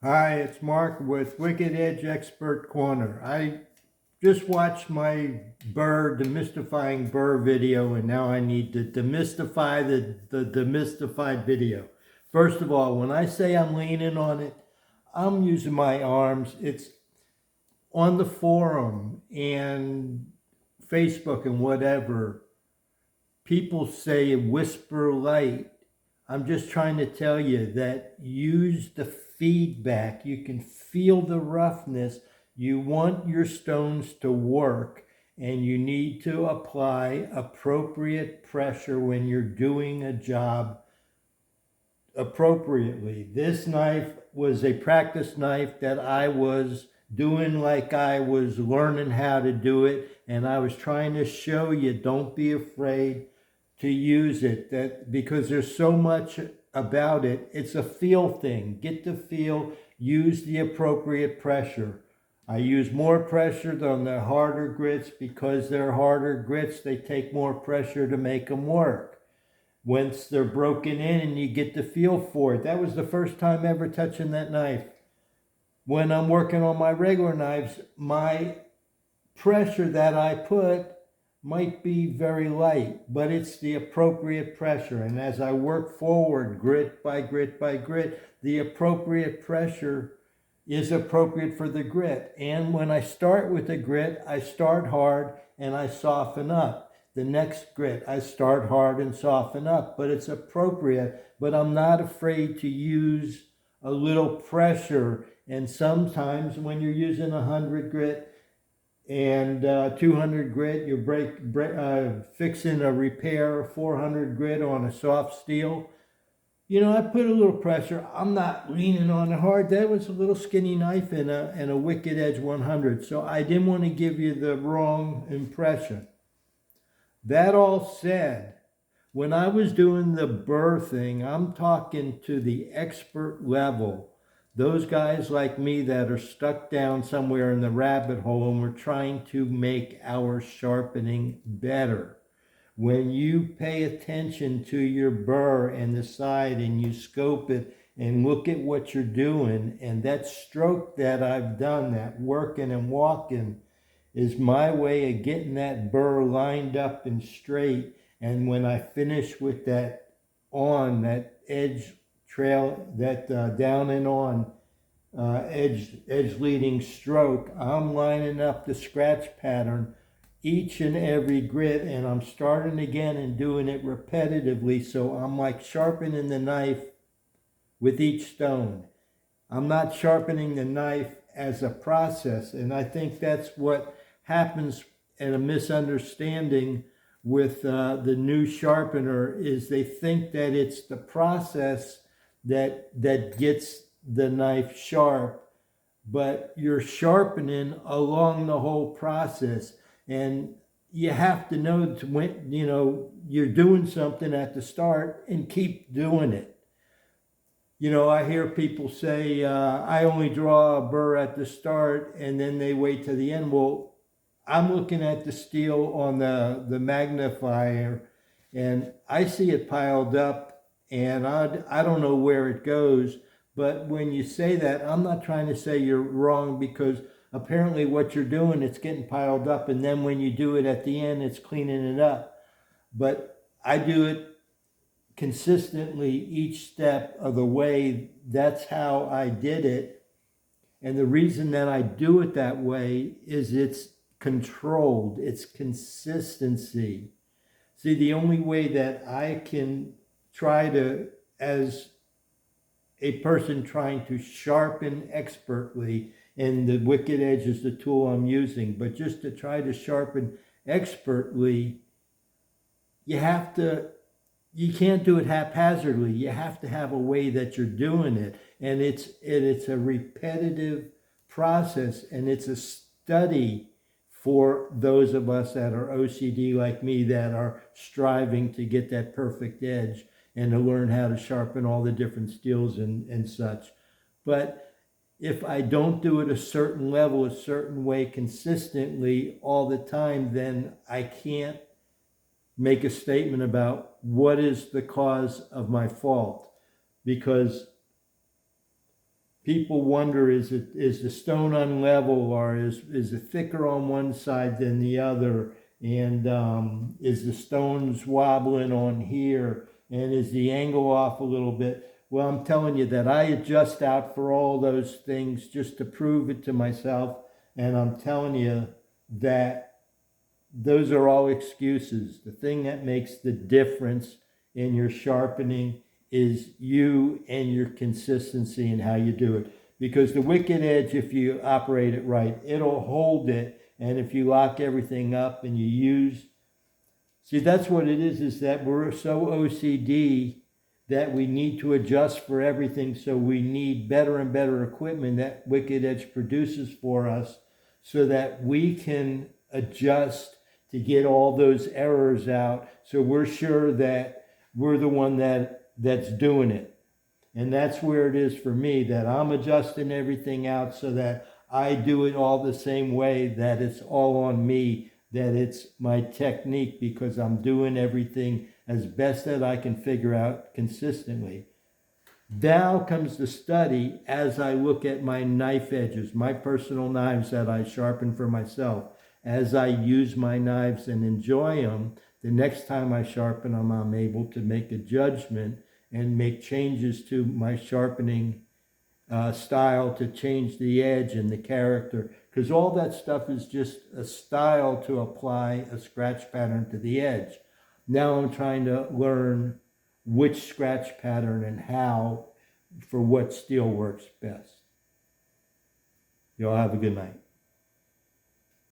Hi, it's Mark with Wicked Edge Expert Corner. I just watched my demystifying burr video, and now I need to demystify the demystified video. First of all, when I say I'm leaning on it, I'm using my arms. It's on the forum and Facebook and whatever. People say whisper light. I'm just trying to tell you that use the feedback. You can feel the roughness. You want your stones to work, and you need to apply appropriate pressure when you're doing a job appropriately. This knife was a practice knife that I was doing like I was learning how to do it, and I was trying to show you, don't be afraid to use it, that because there's so much about it. It's a feel thing. Get the feel, use the appropriate pressure. I use more pressure on the harder grits because they're harder grits. They take more pressure to make them work. Once they're broken in and you get the feel for it. That was the first time ever touching that knife. When I'm working on my regular knives, my pressure that I put might be very light, but it's the appropriate pressure. And as I work forward, grit by grit by grit, the appropriate pressure is appropriate for the grit. And when I start with the grit, I start hard and I soften up. The next grit, I start hard and soften up, but it's appropriate. But I'm not afraid to use a little pressure. And sometimes when you're using 100 grit, and 200 grit, you're fixing a repair 400 grit on a soft steel. You know, I put a little pressure. I'm not leaning on it hard. That was a little skinny knife and a Wicked Edge 100. So I didn't want to give you the wrong impression. That all said, when I was doing the burr thing, I'm talking to the expert level. Those guys like me that are stuck down somewhere in the rabbit hole and we're trying to make our sharpening better. When you pay attention to your burr and the side and you scope it and look at what you're doing, and that stroke that I've done, that working and walking, is my way of getting that burr lined up and straight. And when I finish with that edge trail, that down and on edge leading stroke, I'm lining up the scratch pattern each and every grit, and I'm starting again and doing it repetitively. So I'm like sharpening the knife with each stone. I'm not sharpening the knife as a process, and I think that's what happens in a misunderstanding with the new sharpener, is they think that it's the process that gets the knife sharp, but you're sharpening along the whole process. And you have to know when you're doing something at the start and keep doing it. You know, I hear people say, I only draw a burr at the start and then they wait to the end. Well, I'm looking at the steel on the magnifier and I see it piled up, and I don't know where it goes. But when you say that, I'm not trying to say you're wrong, because apparently what you're doing, it's getting piled up, and then when you do it at the end, it's cleaning it up. But I do it consistently each step of the way. That's how I did it. And the reason that I do it that way is it's controlled, it's consistency. See, the only way that I can try to, as a person trying to sharpen expertly, and the Wicked Edge is the tool I'm using, but just to try to sharpen expertly, you can't do it haphazardly. You have to have a way that you're doing it. And it's a repetitive process, and it's a study for those of us that are OCD like me, that are striving to get that perfect edge and to learn how to sharpen all the different steels and such. But if I don't do it a certain level, a certain way consistently all the time, then I can't make a statement about what is the cause of my fault. Because people wonder, is the stone unlevel, or is it thicker on one side than the other? And is the stones wobbling on here? And is the angle off a little bit? Well, I'm telling you that I adjust out for all those things just to prove it to myself. And I'm telling you that those are all excuses. The thing that makes the difference in your sharpening is you and your consistency and how you do it. Because the wicked edge, if you operate it right, it'll hold it. And if you lock everything up and you use, see, that's what it is that we're so OCD that we need to adjust for everything. So we need better and better equipment that Wicked Edge produces for us so that we can adjust to get all those errors out. So we're sure that we're the one that's doing it. And that's where it is for me, that I'm adjusting everything out so that I do it all the same way, that it's all on me, that it's my technique, because I'm doing everything as best that I can figure out consistently. Now comes the study as I look at my knife edges, my personal knives that I sharpen for myself. As I use my knives and enjoy them, the next time I sharpen them, I'm able to make a judgment and make changes to my sharpening style to change the edge and the character, because all that stuff is just a style to apply a scratch pattern to the edge. Now I'm trying to learn which scratch pattern and how for what steel works best. Y'all have a good night.